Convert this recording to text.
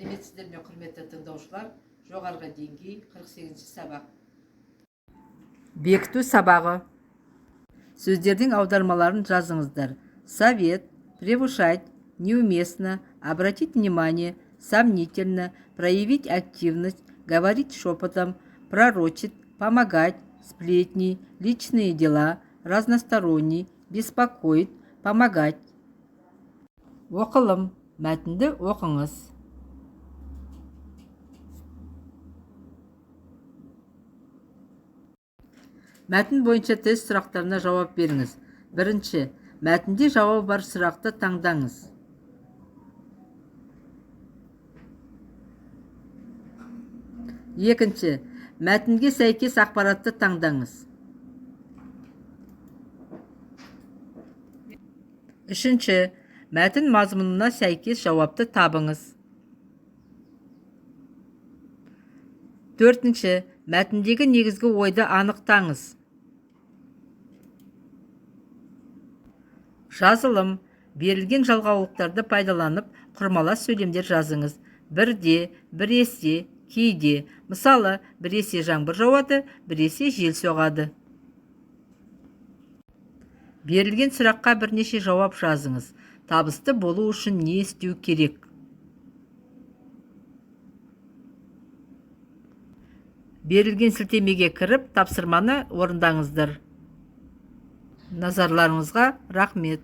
сәлеметсіздер ме, құрметті тыңдаушылар? Жоғарғы деңгей 48-ші сабақ. Бекіту сабағы. Сөздердің аудармаларын жазыңыздар. Совет, превышать, неуместно, обратить внимание, сомнительно, проявить активность, говорить шепотом, пророчить, помогать, сплетни, личные дела, разносторонний, беспокоить, помогать. Оқылым. Мәтінді оқыңыз. Мәтін бойынша тест сұрақтарына жауап беріңіз. Бірінші, мәтінде жауабы бар сұрақты таңдаңыз. Екінші, мәтінге сәйкес ақпаратты таңдаңыз. Үшінші, мәтін мазмұнына сәйкес жауапты табыңыз. Төртінші, мәтіндегі негізгі ойды анықтаңыз. Жазылым. Берілген жалғаулықтарды пайдаланып, құрмалас сөйлемдер жазыңыз. Бірде, біресе, кейде. Мысалы, біресе жаңбыр жауады, біресе жел соғады. Берілген сұраққа бірнеше жауап жазыңыз. Табысты болу үшін не істеу керек? Берілген сілтемеге кіріп, тапсырманы орындаңыздар. Назарларыңызға рахмет.